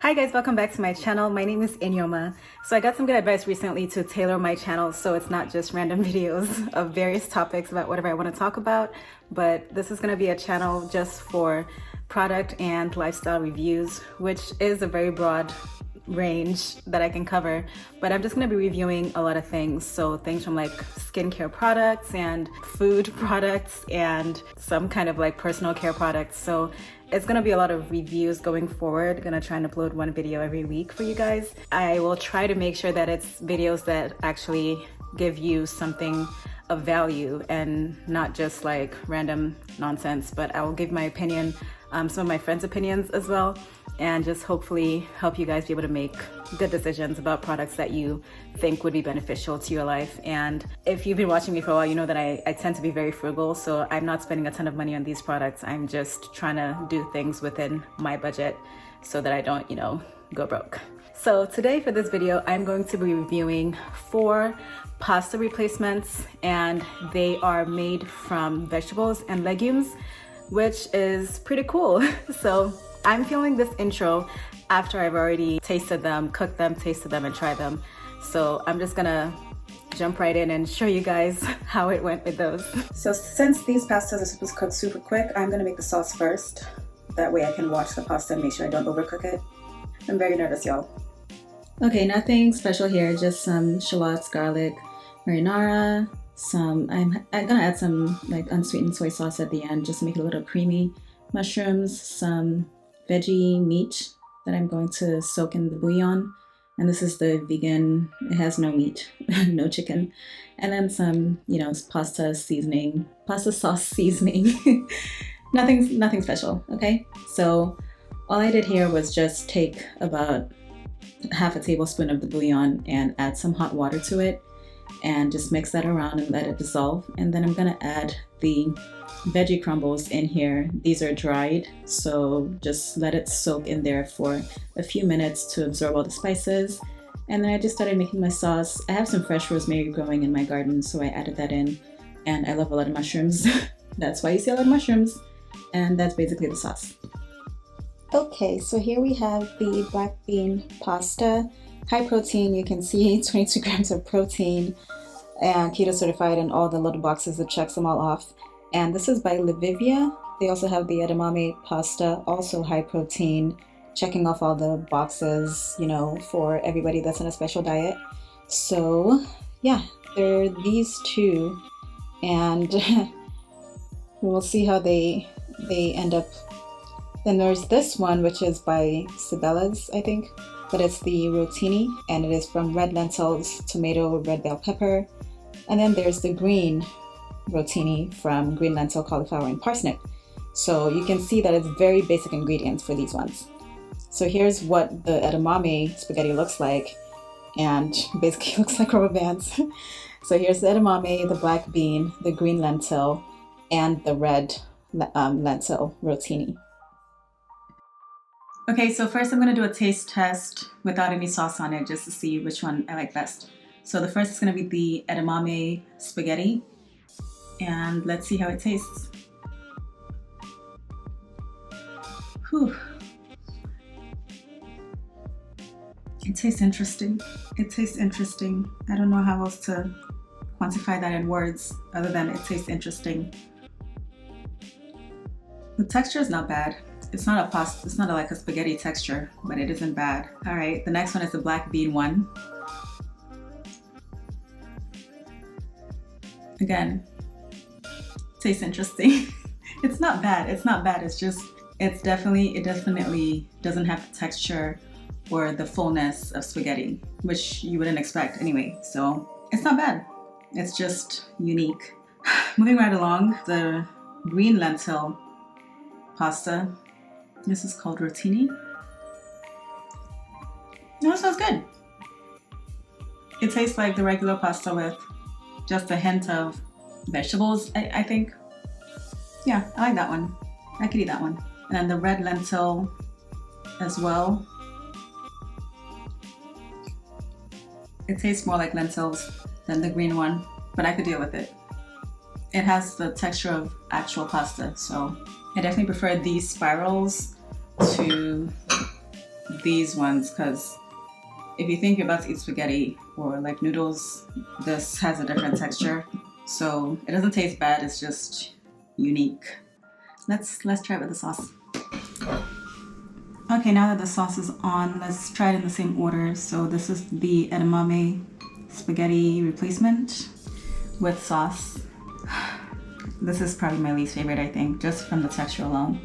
Hi guys, welcome back to my channel. My name is Inyoma. So I got some good advice recently to tailor my channel so it's not just random videos of various topics about whatever I want to talk about, but this is going to be a channel just for product and lifestyle reviews, which is a very broad range that I can cover, but I'm just going to be reviewing a lot of things. So things from like skincare products and food products and some kind of like personal care products. So it's going to be a lot of reviews going forward. Going to try and upload one video every week for you guys. I will try to make sure that it's videos that actually give you something of value and not just like random nonsense, but I will give my opinion, some of my friends' opinions as well, and just hopefully help you guys be able to make good decisions about products that you think would be beneficial to your life. And if you've been watching me for a while, you know that I tend to be very frugal, so I'm not spending a ton of money on these products. I'm just trying to do things within my budget so that I don't, go broke. So today for this video, I'm going to be reviewing 4 pasta replacements, and they are made from vegetables and legumes, which is pretty cool. So I'm filming this intro after I've already tasted them, cooked them, tasted them, and tried them. So I'm just gonna jump right in and show you guys how it went with those. So since these pastas are supposed to cook super quick, I'm gonna make the sauce first. That way I can watch the pasta and make sure I don't overcook it. I'm very nervous, y'all. Okay, nothing special here, just some shallots, garlic, marinara, I'm gonna add some like unsweetened soy sauce at the end just to make it a little creamy, mushrooms, some veggie meat that I'm going to soak in the bouillon, and this is the vegan, it has no meat, no chicken, and then some, pasta sauce seasoning. Nothing special, okay? So all I did here was just take about half a tablespoon of the bouillon and add some hot water to it and just mix that around and let it dissolve. And then I'm gonna add the veggie crumbles in here. These are dried, so just let it soak in there for a few minutes to absorb all the spices. And then I just started making my sauce. I have some fresh rosemary growing in my garden, so I added that in. And I love a lot of mushrooms. That's why you see a lot of mushrooms. And that's basically the sauce. Okay, so here we have the black bean pasta. High protein, you can see 22 grams of protein, and keto certified, and all the little boxes that checks them all off. And this is by Liviva. They also have the Edemame pasta, also high protein, checking off all the boxes, for everybody that's on a special diet. So yeah, there are these two, and we'll see how they end up. Then there's this one, which is by Cybele's, I think, but it's the Rotini, and it is from red lentils, tomato, red bell pepper. And then there's the green Rotini from green lentil, cauliflower, and parsnip. So you can see that it's very basic ingredients for these ones. So here's what the edamame spaghetti looks like, and basically looks like rubber bands. So here's the edamame, the black bean, the green lentil, and the red lentil Rotini. Okay, so first I'm going to do a taste test without any sauce on it just to see which one I like best. So the first is going to be the edamame spaghetti, and let's see how it tastes. Whew. It tastes interesting. It tastes interesting. I don't know how else to quantify that in words other than it tastes interesting. The texture is not bad. It's not a pasta, it's not like a spaghetti texture, but it isn't bad. All right, the next one is the black bean one. Again, tastes interesting. It's not bad, it's not bad. It definitely doesn't have the texture or the fullness of spaghetti, which you wouldn't expect anyway. So it's not bad. It's just unique. Moving right along, the green lentil pasta. This is called Rotini. No, it smells good. It tastes like the regular pasta with just a hint of vegetables, I think. Yeah, I like that one. I could eat that one. And then the red lentil as well. It tastes more like lentils than the green one, but I could deal with it. It has the texture of actual pasta, so I definitely prefer these spirals to these ones because if you think you're about to eat spaghetti or like noodles, this has a different texture. So it doesn't taste bad, it's just unique. Let's try it with the sauce. Okay, now that the sauce is on, let's try it in the same order. So this is the edamame spaghetti replacement with sauce. This is probably my least favorite, I think, just from the texture alone.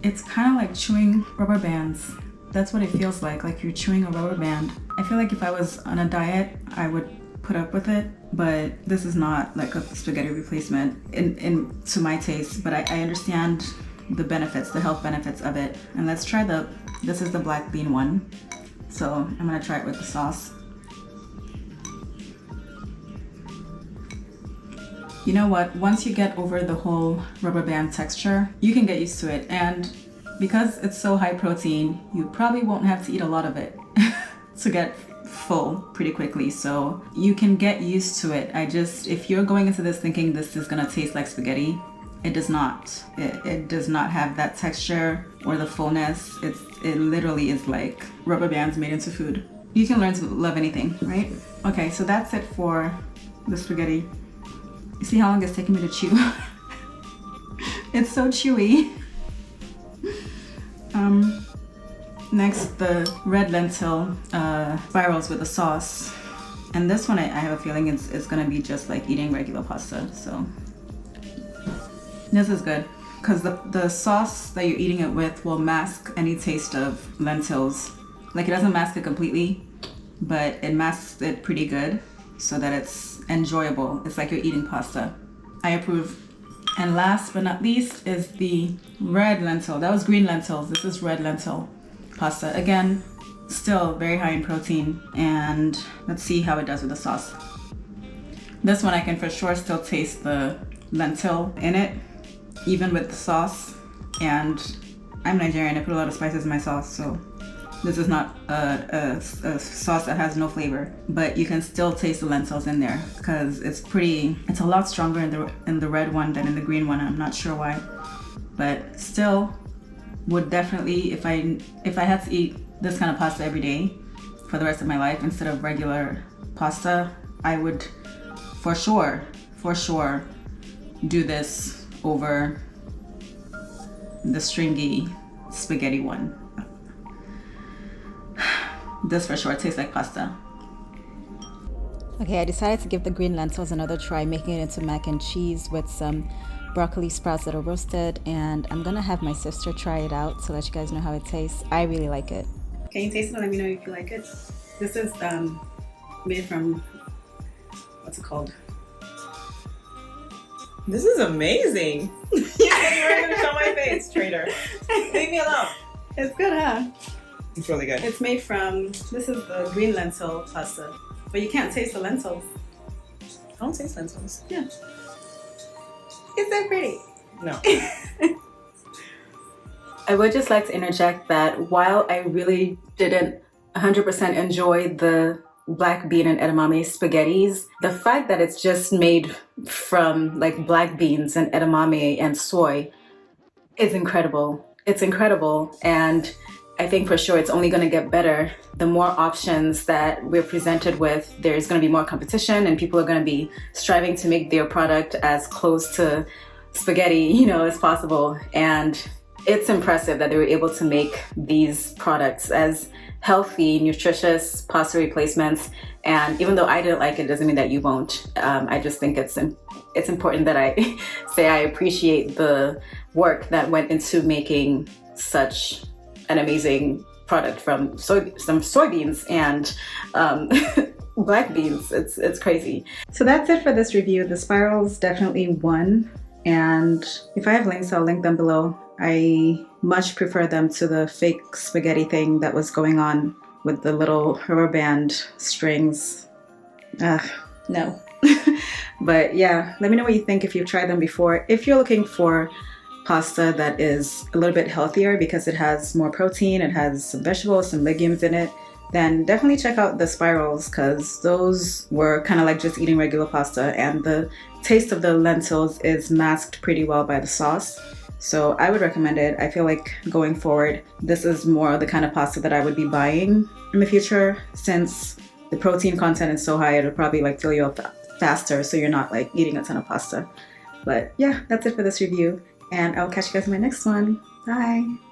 It's kind of like chewing rubber bands. That's what it feels like you're chewing a rubber band. I feel like if I was on a diet, I would put up with it, but this is not like a spaghetti replacement to my taste, but I understand the benefits, the health benefits of it. And let's try this is the black bean one. So I'm gonna try it with the sauce. You know what, once you get over the whole rubber band texture, you can get used to it. And because it's so high protein, you probably won't have to eat a lot of it to get full pretty quickly. So you can get used to it. If you're going into this thinking this is gonna taste like spaghetti, it does not. It does not have that texture or the fullness. It literally is like rubber bands made into food. You can learn to love anything, right? Okay, so that's it for the spaghetti. You see how long it's taking me to chew? It's so chewy. Next, the red lentil spirals with the sauce. And this one, I have a feeling it's gonna be just like eating regular pasta. So this is good because the sauce that you're eating it with will mask any taste of lentils. Like it doesn't mask it completely, but it masks it pretty good so that it's enjoyable. It's like you're eating pasta. I approve. And last but not least is the red lentil. That was green lentils. This is red lentil pasta. Again, still very high in protein. And let's see how it does with the sauce. This one I can for sure still taste the lentil in it, even with the sauce. And I'm Nigerian, I put a lot of spices in my sauce, so this is not a sauce that has no flavor, but you can still taste the lentils in there because it's a lot stronger in the red one than in the green one. I'm not sure why, but still would definitely, if I had to eat this kind of pasta every day for the rest of my life instead of regular pasta, I would for sure do this over the stringy spaghetti one. This for sure tastes like pasta. Okay, I decided to give the green lentils another try, making it into mac and cheese with some broccoli sprouts that are roasted, and I'm gonna have my sister try it out to let you guys know how it tastes. I really like it. Can you taste it and let me know if you like it? This is made from, what's it called? This is amazing. You said you weren't gonna show my face, traitor. Leave me alone. It's good, huh? It's really good. It's made from, this is the green lentil pasta, but you can't taste the lentils. I don't taste lentils. Yeah. It's so pretty. No. I would just like to interject that while I really didn't 100% enjoy the black bean and edamame spaghettis, the fact that it's just made from like black beans and edamame and soy is incredible. It's incredible, and I think for sure it's only going to get better. The more options that we're presented with, there's going to be more competition, and people are going to be striving to make their product as close to spaghetti, as possible. And it's impressive that they were able to make these products as healthy, nutritious pasta replacements. And even though I didn't like it, doesn't mean that you won't. I just think it's important that I say I appreciate the work that went into making such an amazing product from some soybeans and black beans. It's crazy. So that's it for this review. The spirals definitely won, and if I have links, I'll link them below. I much prefer them to the fake spaghetti thing that was going on with the little rubber band strings. No. But yeah, let me know what you think if you've tried them before. If you're looking for pasta that is a little bit healthier because it has more protein, it has some vegetables, some legumes in it, then definitely check out the spirals, because those were kind of like just eating regular pasta, and the taste of the lentils is masked pretty well by the sauce. So I would recommend it. I feel like going forward, this is more the kind of pasta that I would be buying in the future, since the protein content is so high, it'll probably like fill you up faster, so you're not like eating a ton of pasta. But yeah, that's it for this review, and I'll catch you guys in my next one. Bye.